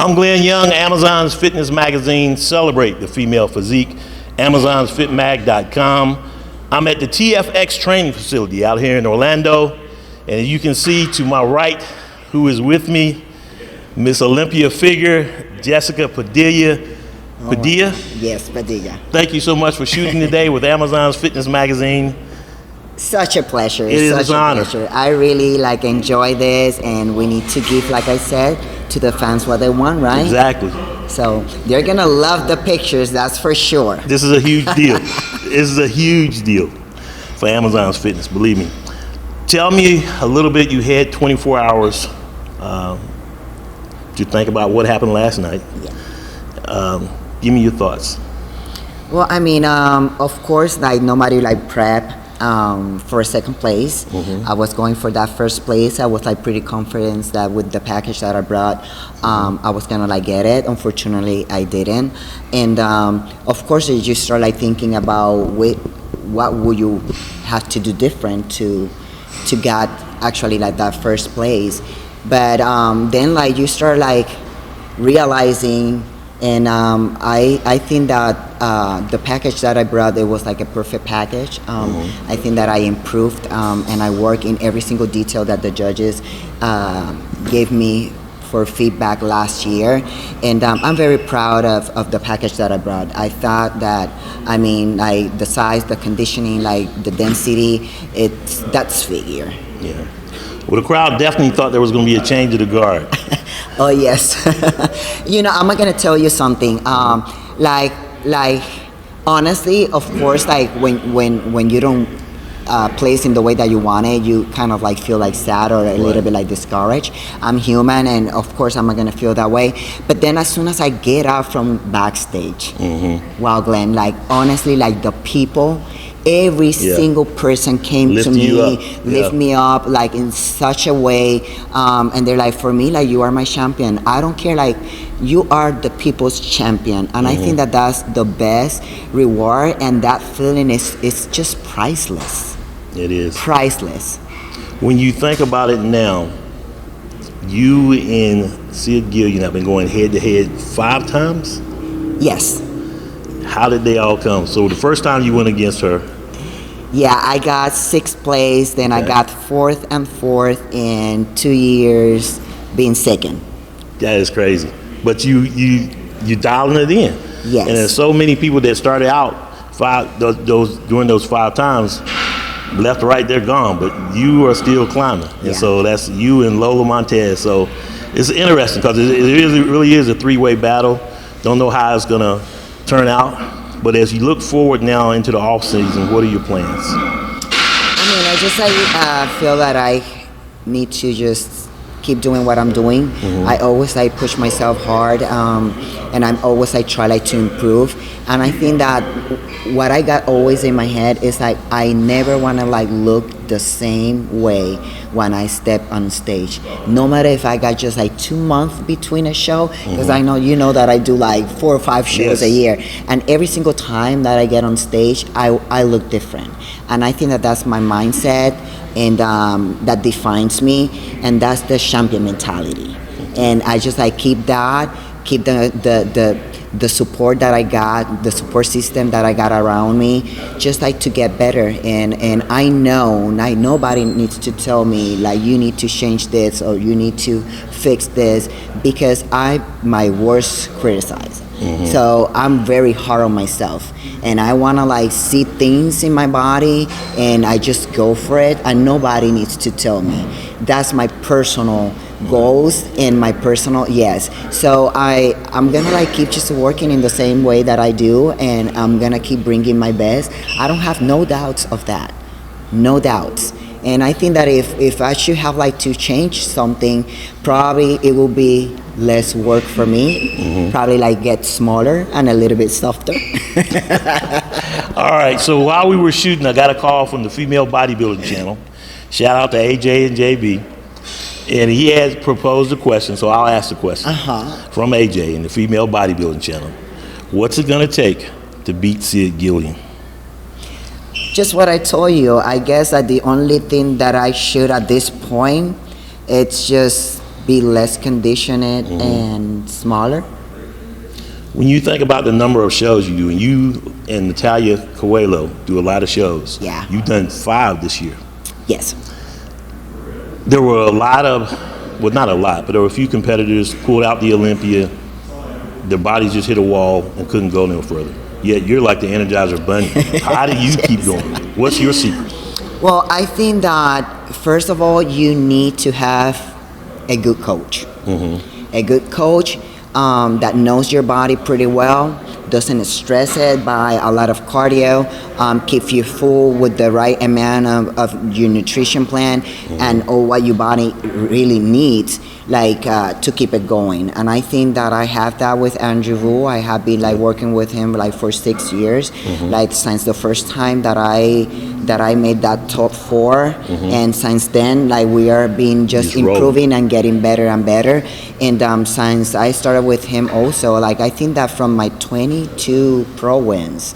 I'm Glenn Young, Amazon's Fitness Magazine. Celebrate the female physique. Amazon'sFitMag.com. I'm at the TFX training facility out here in Orlando. And you can see to my right who is with me, Miss Olympia figure, Jessica Padilla. Padilla? Yes, Padilla. Thank you so much for shooting today with Amazon's Fitness Magazine. Such a pleasure. It is an honor. Pleasure. I really enjoy this, and we need to give, like I said, to the fans what they want, right? Exactly. So they're gonna love the pictures, that's for sure. This is a huge deal. This is a huge deal for Amazon's Fitness, believe me. Tell me a little bit. You had 24 hours to think about what happened last night. Yeah. Give me your thoughts. Well, I mean, of course, nobody prep for second place. Mm-hmm. I was going for that first place. I was pretty confident that with the package that I brought, I was gonna get it. Unfortunately, I didn't. And of course, you just start thinking about what would you have to do different to get actually that first place. But then you start realizing. And I think that the package that I brought, it was a perfect package. I think that I improved and I work in every single detail that the judges gave me for feedback last year. And I'm very proud of the package that I brought. I thought that, the size, the conditioning, the density, that's figure. Yeah. Well, the crowd definitely thought there was going to be a change of the guard. Oh yes. I'm gonna tell you something. Honestly, of course, when you don't place in the way that you want it, you kind of feel sad or a little bit discouraged. I'm human, and of course I'm gonna feel that way. But then as soon as I get out from backstage, wow, Glenn, honestly, the people. Every single person came to me, lift me up in such a way, and they're for me, you are my champion. I don't care, you are the people's champion, and I think that that's the best reward, and that feeling is just priceless. It is priceless. When you think about it now, you and Sid Gillian have been going head to head 5 times. Yes. How did they all come? So the first time you went against her. Yeah, I got 6th place, then I got 4th and 4th in 2 years being second. That is crazy. But you dialing it in. Yes. And there's so many people that started out during those 5 times, left or right, they're gone. But you are still climbing. And so that's you and Lola Montez. So it's interesting because it really is a 3-way battle. Don't know how it's going to turn out, but as you look forward now into the off season, what are your plans? I just feel that I need to just keep doing what I'm doing. I always push myself hard, and I'm always try to improve. And I think that what I got always in my head is I never want to look the same way when I step on stage. No matter if I got just 2 months between a show, because I know that I do 4 or 5 shows a year, and every single time that I get on stage, I look different. And I think that that's my mindset, and that defines me, and that's the champion mentality. And I just keep that, keep the support that I got, the support system that I got around me, just to get better. And I know nobody needs to tell me you need to change this or you need to fix this, because I'm my worst criticizer. So I'm very hard on myself, and I want to see things in my body, and I just go for it, and nobody needs to tell me. That's my personal goals and my personal so I'm gonna keep just working in the same way that I do, and I'm gonna keep bringing my best. I don't have no doubts of that, no doubts. And I think that if I should have to change something, probably it will be less work for me, probably get smaller and a little bit softer. All right, so while we were shooting, I got a call from the Female Bodybuilding Channel. Shout out to AJ and JB. And he has proposed a question, so I'll ask the question from AJ in the Female Bodybuilding Channel. What's it going to take to beat Sid Gillian? Just what I told you. I guess that the only thing that I should at this point, it's just be less conditioned and smaller. When you think about the number of shows you do, and you and Natalia Coelho do a lot of shows. Yeah. You've done 5 this year. Yes. There were a lot of, well, not a lot, but there were a few competitors pulled out the Olympia. Their bodies just hit a wall and couldn't go no further. Yet you're like the Energizer Bunny. How do you keep going? What's your secret? Well, I think that first of all, you need to have a good coach. A good coach that knows your body pretty well, doesn't stress it by a lot of cardio, keeps you full with the right amount of your nutrition plan and all what your body really needs, like to keep it going. And I think that I have that with Andrew Vu. I have been like working with him like for 6 years, like since the first time that I made that top 4, and since then, like we are being just improving and getting better and better. And since I started with him also, like I think that from my 22 pro wins,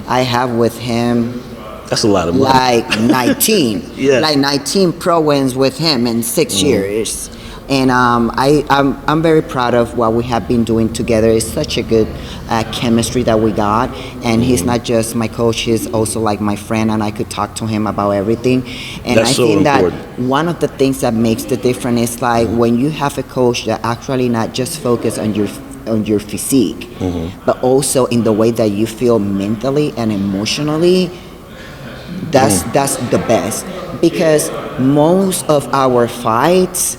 I have with him. That's a lot of money. Like 19, like 19 pro wins with him in 6 years. And I'm very proud of what we have been doing together. It's such a good chemistry that we got. And he's not just my coach, he's also like my friend, and I could talk to him about everything. And That's I so think important. that one of the things that makes the difference is like when you have a coach that actually not just focus on your physique, but also in the way that you feel mentally and emotionally. That's the best, because most of our fights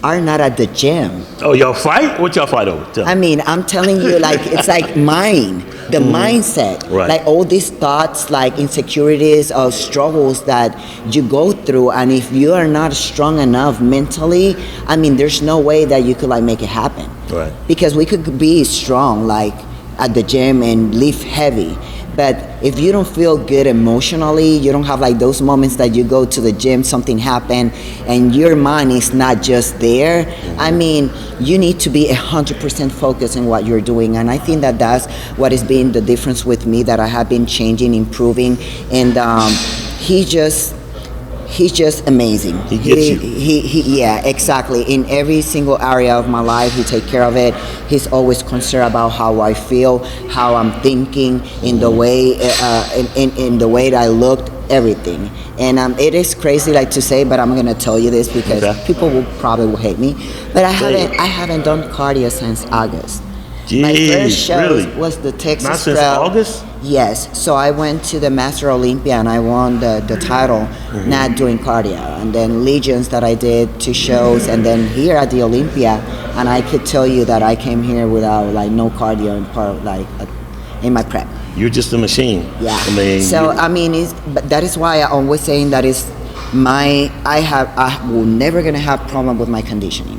are not at the gym. Oh, y'all fight? What y'all fight over? Tell me. I mean, I'm telling you, like, it's like the mindset. Right. Like all these thoughts, like insecurities or struggles that you go through. And if you are not strong enough mentally, I mean, there's no way that you could like make it happen. Right. Because we could be strong, like at the gym and lift heavy. But if you don't feel good emotionally, you don't have like those moments that you go to the gym, something happened, and your mind is not just there. I mean, you need to be 100% focused on what you're doing. And I think that that's what has been the difference with me, that I have been changing, improving. And he's just amazing. He gets you. Yeah, exactly. In every single area of my life, he take care of it. He's always concerned about how I feel, how I'm thinking, in the way in the way that I looked, everything. And it is crazy, like to say, but I'm gonna tell you this because people will probably hate me. But I haven't done cardio since August. Jeez, My first show really? was the Texas Not since Trail. August? Yes. So I went to the Master Olympia and I won the title, not doing cardio. And then Legions that I did 2 shows, and then here at the Olympia, and I could tell you that I came here without like no cardio in my prep. You're just a machine. Yeah. I mean, so I mean, but that is why I always saying that is I will never gonna have problem with my conditioning.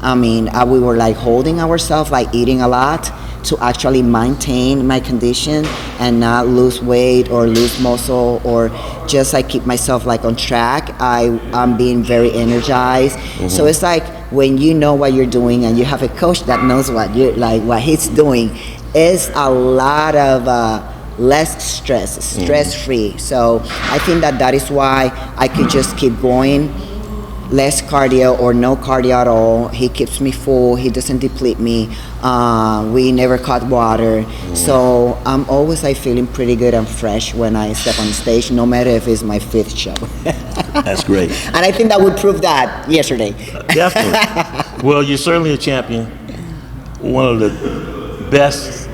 I mean, we were like holding ourselves, like eating a lot to actually maintain my condition and not lose weight or lose muscle, or just like keep myself like on track. I'm being very energized. So it's like when you know what you're doing and you have a coach that knows what he's doing, it's a lot of less stress-free. So I think that is why I could just keep going, less cardio or no cardio at all. He keeps me full. He doesn't deplete me. We never cut water. So I'm always like feeling pretty good and fresh when I step on stage, no matter if it's my 5th show. That's great. And I think that would prove that yesterday. Definitely. Well, you're certainly a champion. One of the best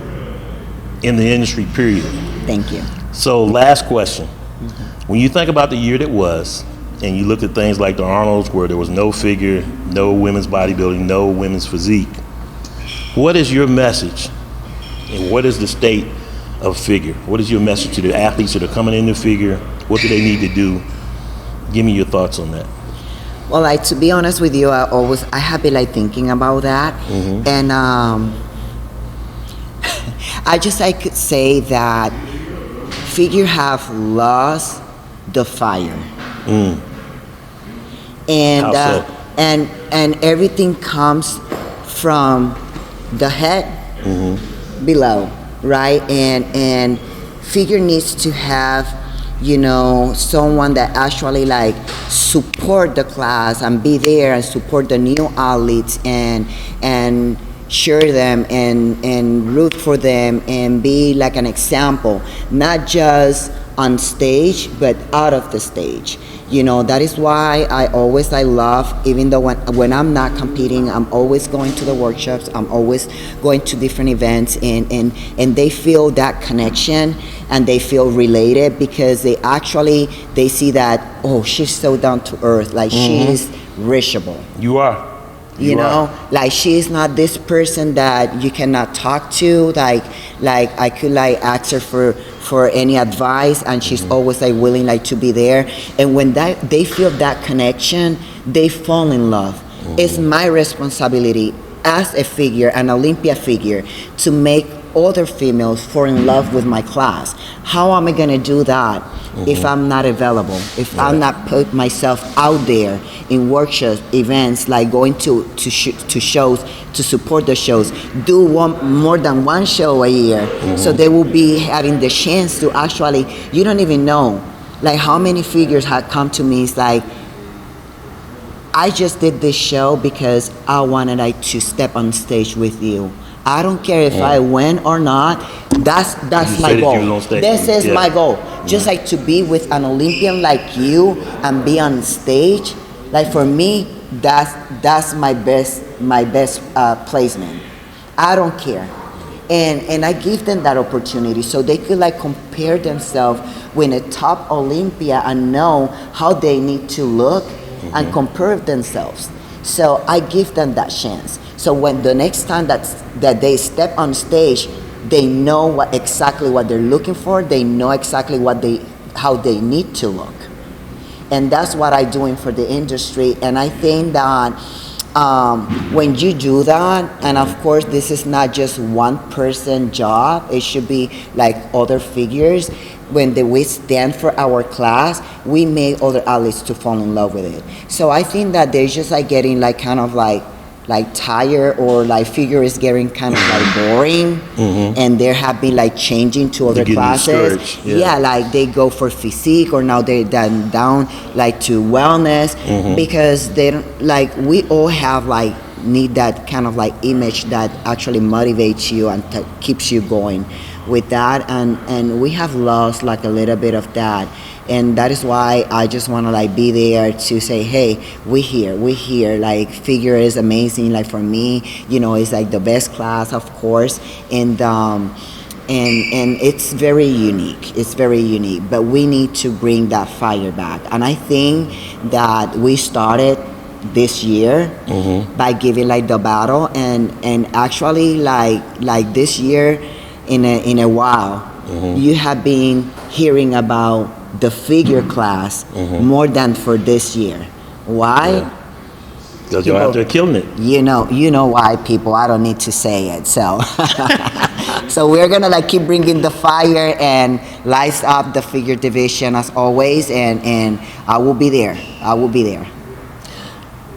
in the industry, period. Thank you. So last question. When you think about the year that was, and you look at things like the Arnolds where there was no figure, no women's bodybuilding, no women's physique, what is your message and what is the state of figure? What is your message to the athletes that are coming into figure? What do they need to do? Give me your thoughts on that. Well, like, to be honest with you, I have been like thinking about that. And I just could say that figure have lost the fire. And How so? and everything comes from the head below, right? And figure needs to have someone that actually like support the class and be there and support the new athletes and share them and root for them and be like an example, not just on stage but out of the stage. That is why I love, even though when I'm not competing, I'm always going to the workshops, I'm always going to different events, and they feel that connection and they feel related because they see that, oh, she's so down to earth, like she is reachable. You are. Like she's not this person that you cannot talk to, like I could like ask her for any advice, and she's always like willing like to be there. And when they feel that connection, they fall in love. It's my responsibility as a figure, an Olympia figure, to make other females fall in love with my class. How am I gonna do that if I'm not available, if I'm not put myself out there in workshops, events, like going to shows, to support the shows, do more than one show a year, so they will be having the chance to actually, you don't even know, like how many figures have come to me. It's like, I just did this show because I wanted like to step on stage with you. I don't care if I win or not. That's my goal. This is my goal. Just like to be with an Olympian like you and be on stage. Like for me, that's my best placement. I don't care, and I give them that opportunity so they could like compare themselves with a top Olympia and know how they need to look and compare themselves. So I give them that chance. So when the next time that they step on stage, they know exactly what they're looking for. They know exactly how they need to look, and that's what I'm doing for the industry. And I think that when you do that, and of course this is not just one person job, it should be like other figures. When we stand for our class, we make other athletes to fall in love with it. So I think that they're just like getting like kind of like tired, or like figure is getting kind of like boring, and they're happy like changing to other classes. Like they go for physique, or now they're down like to wellness, because they don't, like, we all have like need that kind of like image that actually motivates you and keeps you going with that, and we have lost like a little bit of that. And that is why I just want to like be there to say, hey, we here. Like figure is amazing. Like for me, it's like the best class, of course, and it's very unique. It's very unique. But we need to bring that fire back. And I think that we started this year by giving like the battle, and actually like this year in a while, you have been hearing about the figure class more than for this year. Why? Because you're out there killing it. You know why, people. I don't need to say it. So so we're gonna like keep bringing the fire and lights up the figure division as always, and I will be there.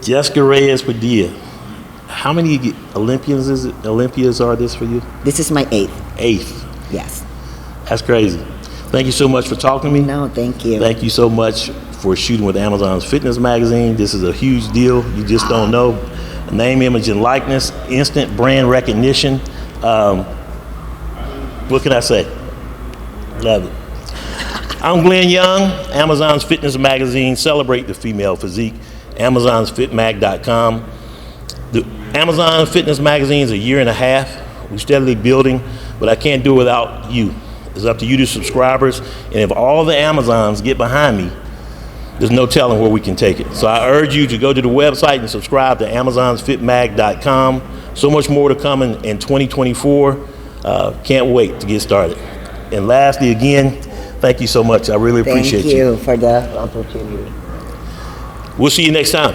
Jessica Reyes Padilla, how many Olympias are this for you? This is my 8th. 8th. Yes. That's crazy. Thank you so much for talking to me. No, thank you. Thank you so much for shooting with Amazon's Fitness magazine. This is a huge deal. You just don't know. Name, image, and likeness, instant brand recognition. What can I say? Love it. I'm Glenn Young, Amazon's Fitness magazine. Celebrate the female physique. Amazon'sFitMag.com. The Amazon Fitness magazine is a year and a half. We're steadily building, but I can't do it without you. It's up to you, the subscribers, and if all the Amazons get behind me, there's no telling where we can take it. So I urge you to go to the website and subscribe to Amazon'sFitMag.com. So much more to come in 2024. Can't wait to get started. And lastly, again, thank you so much. I really appreciate you. Thank you for the opportunity. We'll see you next time.